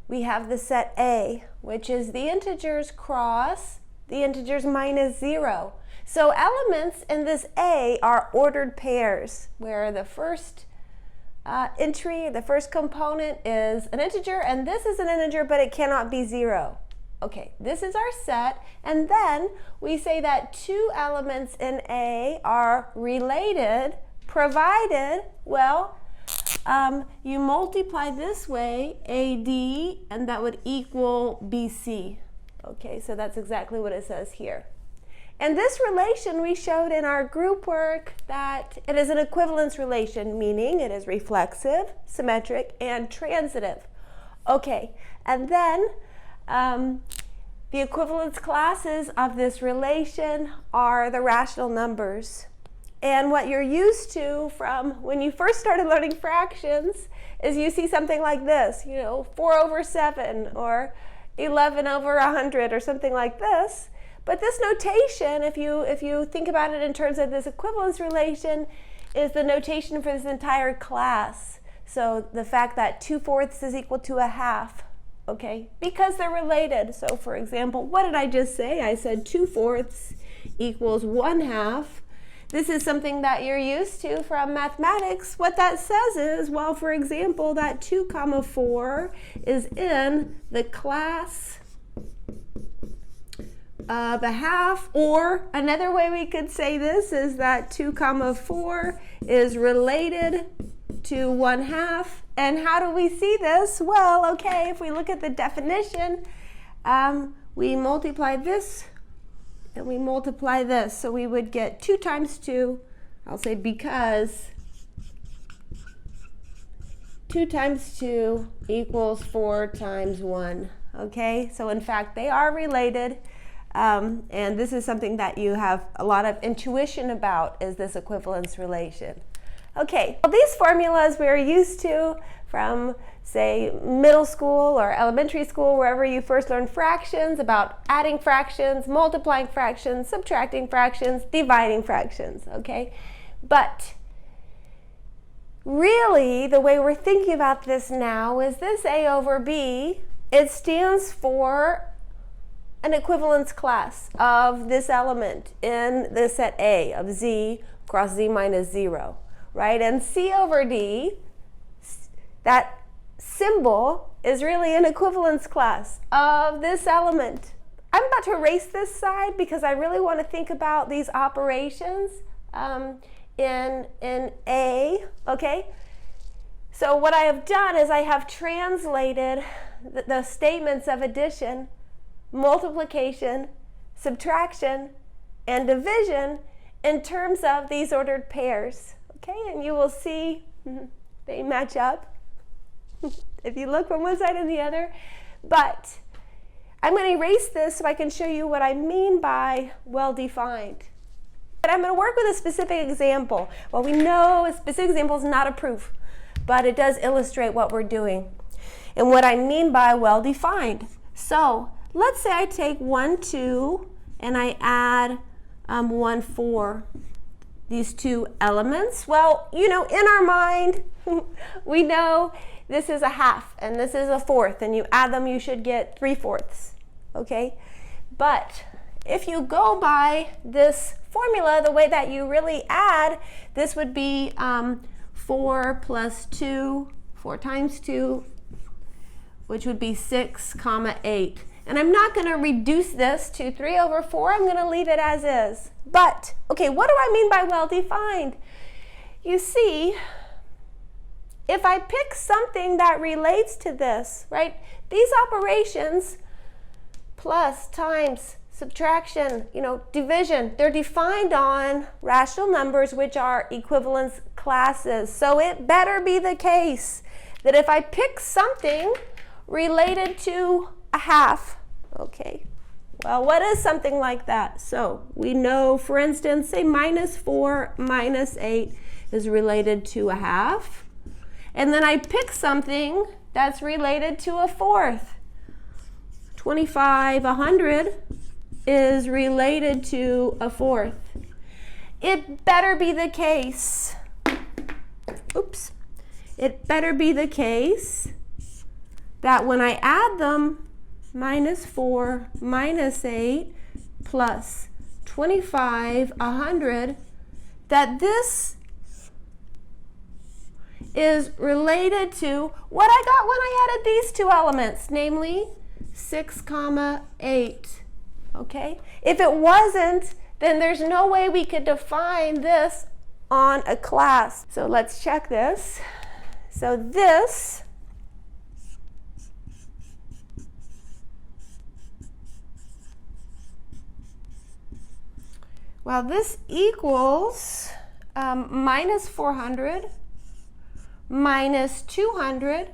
we have the set A, which is the integers cross the integers minus 0. So elements in this A are ordered pairs, where the first entry, the first component is an integer, and this is an integer, but it cannot be 0. Okay, this is our set, and then we say that two elements in A are related, provided, well, you multiply this way, AD, and that would equal BC. Okay, so that's exactly what it says here. And this relation we showed in our group work that it is an equivalence relation, meaning it is reflexive, symmetric, and transitive. Okay, and then the equivalence classes of this relation are the rational numbers. And what you're used to from when you first started learning fractions is you see something like this, 4/7 or 11/100 or something like this. But this notation, if you think about it in terms of this equivalence relation, is the notation for this entire class. So the fact that 2/4 is equal to 1/2, okay? Because they're related. So for example, what did I just say? I said 2/4 equals 1/2. This is something that you're used to from mathematics. What that says is, well, for example, that 2,4 is in the class of 1/2, or another way we could say this is that 2,4 is related to 1/2. And how do we see this? Well, okay, if we look at the definition, we multiply this and we multiply this. So we would get 2 times 2, I'll say because 2 times 2 equals 4 times 1. Okay, so in fact they are related. And this is something that you have a lot of intuition about, is this equivalence relation. Okay, well, these formulas we're used to from, say, middle school or elementary school, wherever you first learned fractions, about adding fractions, multiplying fractions, subtracting fractions, dividing fractions, okay? But really, the way we're thinking about this now is this A over B, it stands for an equivalence class of this element in the set A of Z cross Z minus 0, right? And C over D, that symbol is really an equivalence class of this element. I'm about to erase this side because I really want to think about these operations in A, okay? So what I have done is I have translated the statements of addition, multiplication, subtraction, and division in terms of these ordered pairs. Okay, and you will see they match up if you look from one side and the other. But I'm going to erase this so I can show you what I mean by well-defined. But I'm going to work with a specific example. Well, we know a specific example is not a proof, but it does illustrate what we're doing and what I mean by well-defined. So let's say I take 1, 2, and I add 1, 4. These two elements. Well, in our mind, we know this is 1/2 and this is 1/4, and you add them, you should get 3/4, okay? But if you go by this formula, the way that you really add, this would be 4 plus 2, 4 times 2, which would be 6, 8. And I'm not going to reduce this to 3/4. I'm going to leave it as is. But, okay, what do I mean by well-defined? You see, if I pick something that relates to this, right? These operations, plus, times, subtraction, division, they're defined on rational numbers, which are equivalence classes. So it better be the case that if I pick something related to 1/2, okay, well, what is something like that? So we know, for instance, say -4 minus 8 is related to 1/2. And then I pick something that's related to 1/4. 25/100 is related to 1/4. It better be the case. It better be the case that when I add them, minus 4 minus 8 plus 25, 100, that this is related to what I got when I added these two elements, namely 6, 8. Okay? If it wasn't, then there's no way we could define this on a class. So let's check this. So this this equals minus 400 minus 200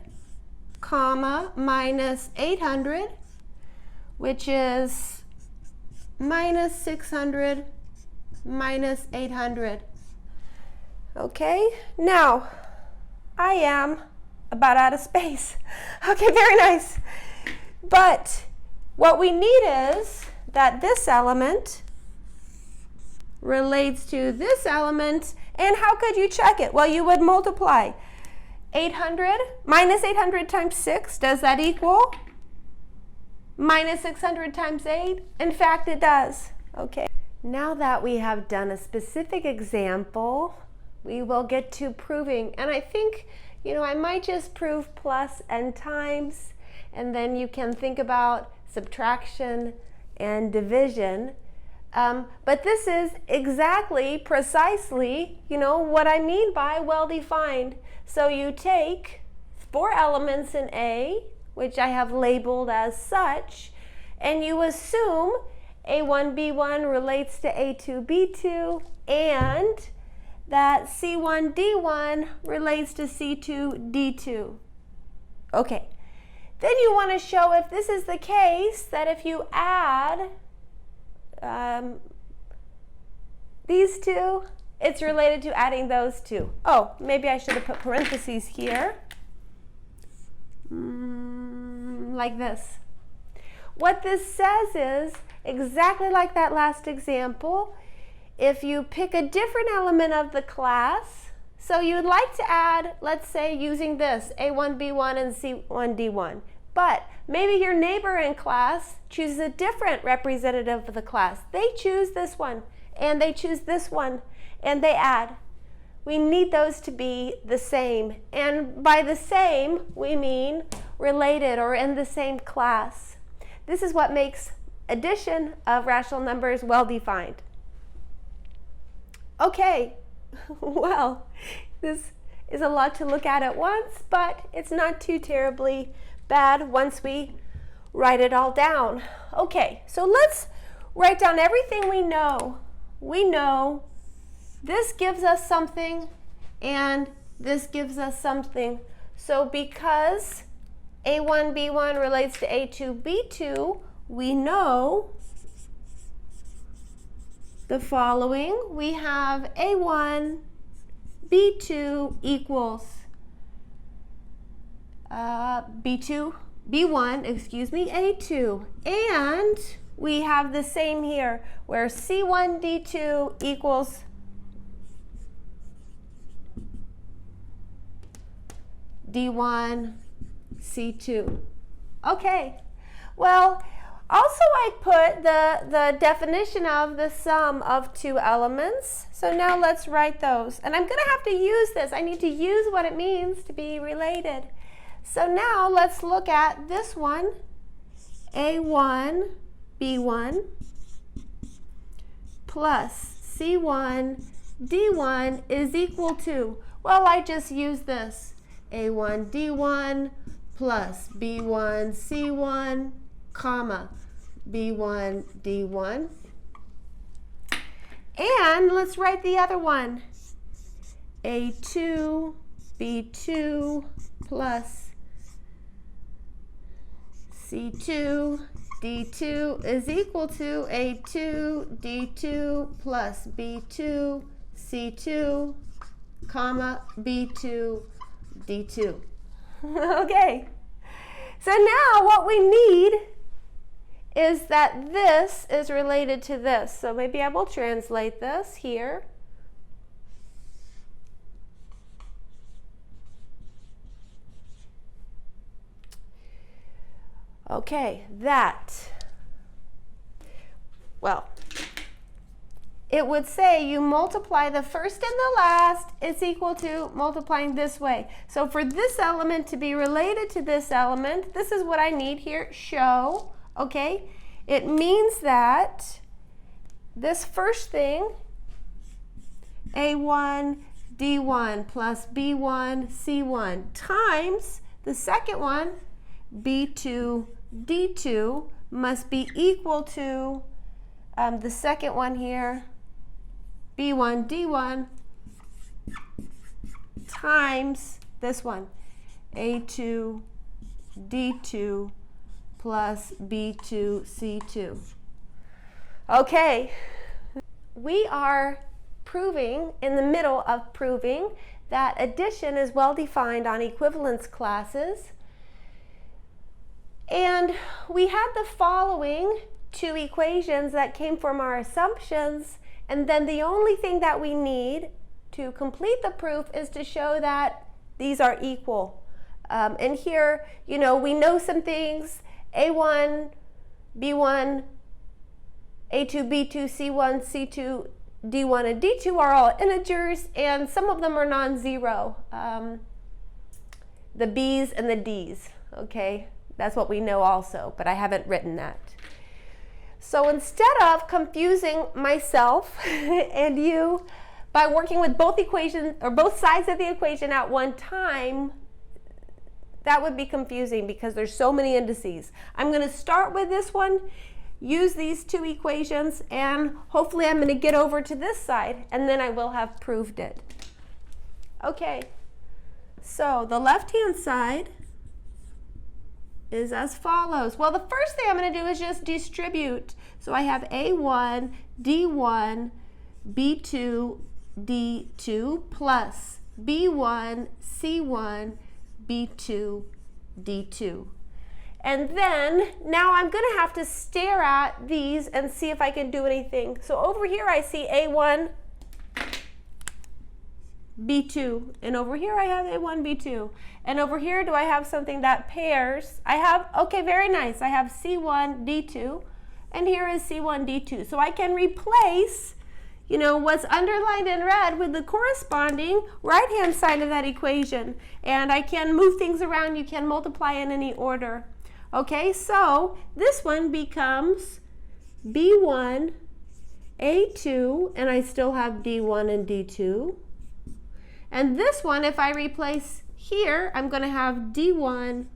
comma minus 800, which is minus 600 minus 800. Okay, now I am about out of space. Okay, very nice. But what we need is that this element relates to this element, and how could you check it? Well, you would multiply 800 minus 800 times 6. Does that equal minus 600 times 8? In fact, it does. Okay. Now that we have done a specific example, we will get to proving. And I think, I might just prove plus and times, and then you can think about subtraction and division. But this is exactly, precisely, what I mean by well-defined. So you take 4 elements in A, which I have labeled as such, and you assume A1, B1 relates to A2, B2, and that C1, D1 relates to C2, D2. Okay. Then you want to show, if this is the case, that if you add these two, it's related to adding those two. Oh, maybe I should have put parentheses here. Like this. What this says is, exactly like that last example, if you pick a different element of the class, so you'd like to add, let's say, using this, A1, B1, and C1, D1. But maybe your neighbor in class chooses a different representative of the class. They choose this one, and they choose this one, and they add. We need those to be the same. And by the same, we mean related or in the same class. This is what makes addition of rational numbers well-defined. Okay, well, this is a lot to look at once, but it's not too terribly bad once we write it all down. Okay, so let's write down everything we know. We know this gives us something and this gives us something. So because A1, B1 relates to A2, B2, we know the following. We have A1, B2 equals B1, A2. And we have the same here, where C1, D2 equals D1, C2. Okay, well, also I put the definition of the sum of two elements. So now let's write those. And I'm going to have to use this. I need to use what it means to be related. So now let's look at this one, A1, B1 plus C1, D1 is equal to, well, I just use this, A1, D1 plus B1, C1, comma, B1, D1. And let's write the other one, A2, B2 plus C2, D2 is equal to A2, D2 plus B2, C2, comma, B2, D2. Okay. So now what we need is that this is related to this. So maybe I will translate this here. Okay, well, it would say you multiply the first and the last, it's equal to multiplying this way. So for this element to be related to this element, this is what I need here, show, okay? It means that this first thing, A1, D1 plus B1, C1 times the second one, B2, D2 must be equal to the second one here, B1, D1 times this one, A2, D2 plus B2, C2. Okay, we are proving, in the middle of proving, that addition is well defined on equivalence classes. And we had the following two equations that came from our assumptions, and then the only thing that we need to complete the proof is to show that these are equal. And here, you know, we know some things, A1, B1, A2, B2, C1, C2, D1, and D2 are all integers, and some of them are non-zero. The B's and the D's, okay? That's what we know also, but I haven't written that. So instead of confusing myself and you by working with both equations or both sides of the equation at one time, that would be confusing because there's so many indices. I'm going to start with this one, use these two equations, and hopefully I'm going to get over to this side, and then I will have proved it. Okay, so the left-hand side is as follows. Well, the first thing I'm going to do is just distribute. So I have A1, D1, B2, D2 plus B1, C1, B2, D2. And then now I'm going to have to stare at these and see if I can do anything. So over here I see A1, B2, and over here I have A1, B2. And over here, do I have something that pairs? I have, okay, very nice. I have C1, D2, and here is C1, D2. So I can replace, you know, what's underlined in red with the corresponding right-hand side of that equation. And I can move things around. You can multiply in any order. Okay, so this one becomes B1, A2, and I still have D1 and D2. And this one, if I replace here, I'm going to have D1,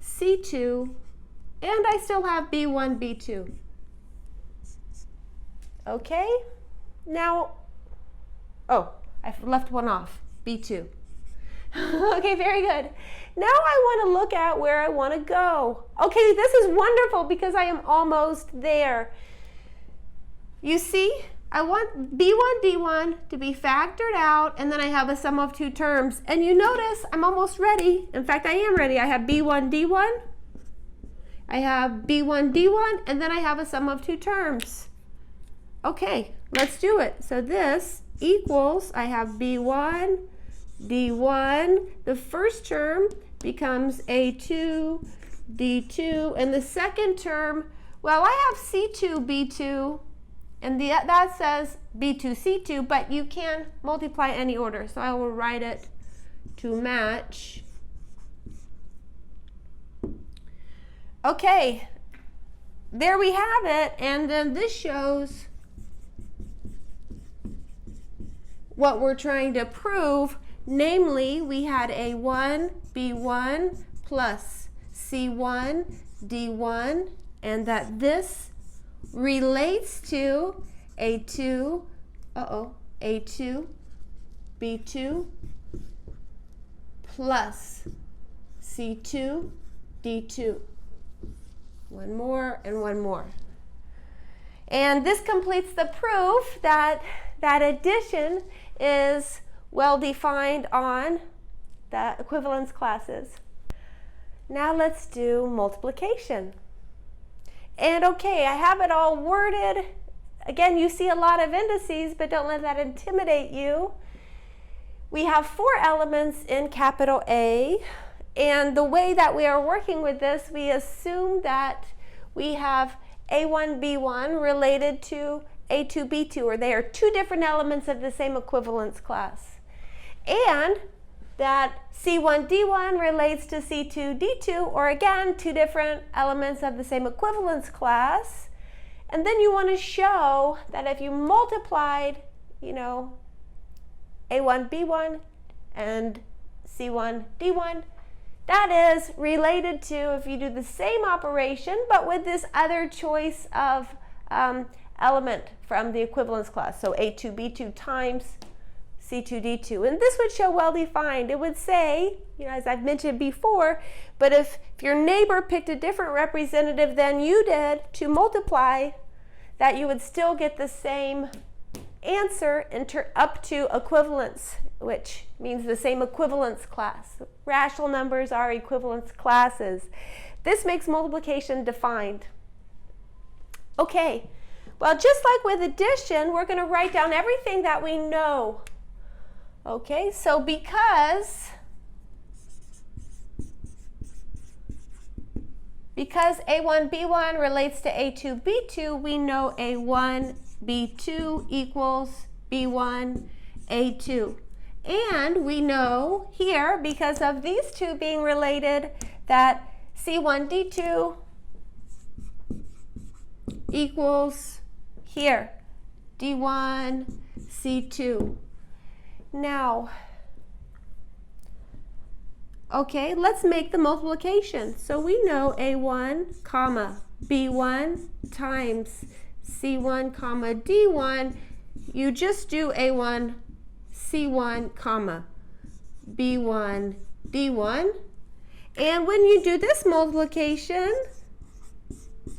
C2, and I still have B1, B2. Okay, now, oh, I've left one off, B2. Okay, very good. Now I want to look at where I want to go. Okay, this is wonderful because I am almost there. You see, I want B1, D1 to be factored out, and then I have a sum of two terms. And you notice I'm almost ready. In fact, I am ready. I have B1, D1. I have B1, D1, and then I have a sum of two terms. Okay, let's do it. So this equals, I have B1, D1. The first term becomes A2, D2, and the second term, well, I have C2, B2, and that says B2, C2, but you can multiply any order. So I will write it to match. Okay, there we have it, and then this shows what we're trying to prove. Namely, we had A1, B1 plus C1, D1, and that this relates to A2, A2, B2 plus C2, D2. One more and one more. And this completes the proof that addition is well defined on the equivalence classes. Now let's do multiplication. And okay, I have it all worded. Again, you see a lot of indices, but don't let that intimidate you. We have 4 elements in capital A, And the way that we are working with this, we assume that we have A1, B1 related to A2, B2, or they are two different elements of the same equivalence class. And that C1, D1 relates to C2, D2, or again, two different elements of the same equivalence class. And then you want to show that if you multiplied, A1, B1 and C1, D1, that is related to if you do the same operation, but with this other choice of element from the equivalence class. So A2, B2 times C2, D2. And this would show well-defined. It would say, as I've mentioned before, but if your neighbor picked a different representative than you did to multiply, that you would still get the same answer up to equivalence, which means the same equivalence class. Rational numbers are equivalence classes. This makes multiplication defined. Okay, well, just like with addition, we're going to write down everything that we know. Okay, so because A1, B1 relates to A2, B2, we know A1, B2 equals B1, A2. And we know here, because of these two being related, that C1, D2 equals here, D1, C2. Now, okay, let's make the multiplication. So we know A1, comma, B1 times C1, comma, D1. You just do A1, C1, comma, B1, D1. And when you do this multiplication,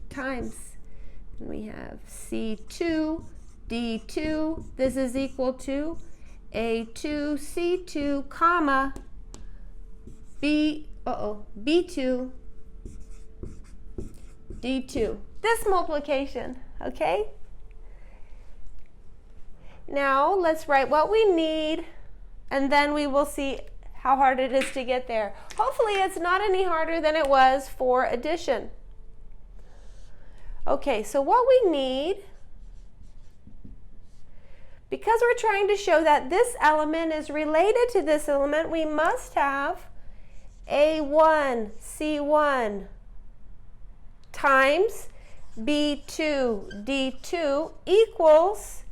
times, we have C2, D2. This is equal to A2, C2, comma, B2, D2. This multiplication, okay? Now let's write what we need, and then we will see how hard it is to get there. Hopefully it's not any harder than it was for addition. Okay, so what we need, because we're trying to show that this element is related to this element, we must have A1, C1 times B2, D2 equals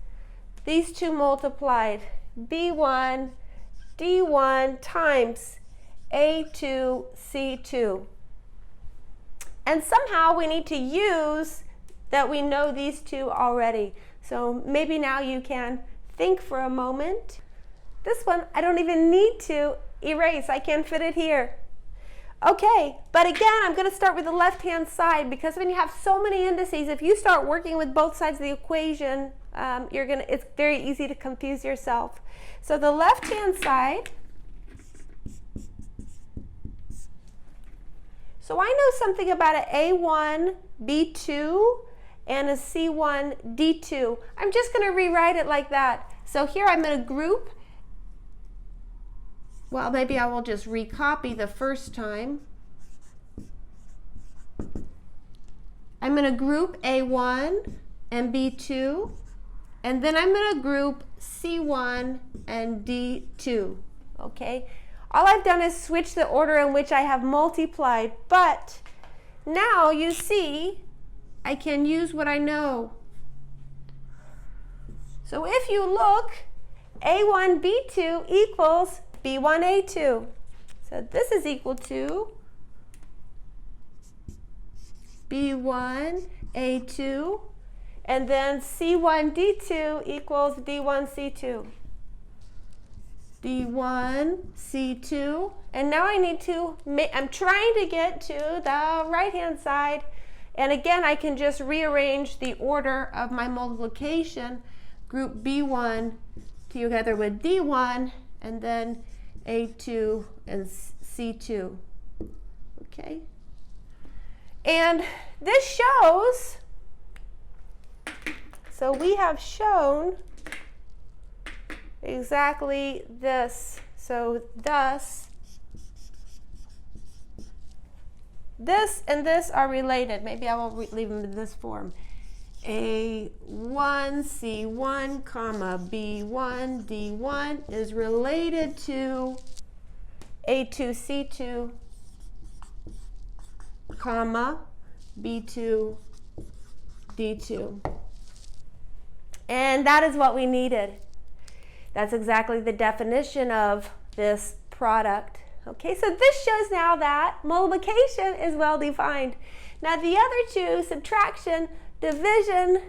these two multiplied, B1, D1 times A2, C2. And somehow we need to use that we know these two already. So maybe now you can think for a moment. This one I don't even need to erase. I can fit it here. Okay, but again, I'm going to start with the left-hand side, because when you have so many indices, if you start working with both sides of the equation, it's very easy to confuse yourself. So the left-hand side, so I know something about an A1, B2, and a C1, D2. I'm just going to rewrite it like that. So here I'm going to group. Well, maybe I will just recopy the first time. I'm going to group A1 and B2, and then I'm going to group C1 and D2. Okay? All I've done is switch the order in which I have multiplied, but now you see I can use what I know. So if you look, A1, B2 equals B1, A2. So this is equal to B1, A2, and then C1, D2 equals D1, C2. D1, C2, and now I need to I'm trying to get to the right-hand side, and again I can just rearrange the order of my multiplication, group B1 together with D1, and then A2 and C2. Okay? And this shows, so we have shown exactly this. So thus, this and this are related. Maybe I will leave them in this form. A1C1, comma, B1, D1 is related to A2C2, comma, B2, D2. And that is what we needed. That's exactly the definition of this product. Okay, so this shows now that multiplication is well defined. Now the other two, subtraction, division,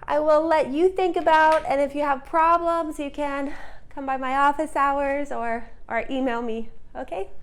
I will let you think about, and if you have problems, you can come by my office hours or email me, okay?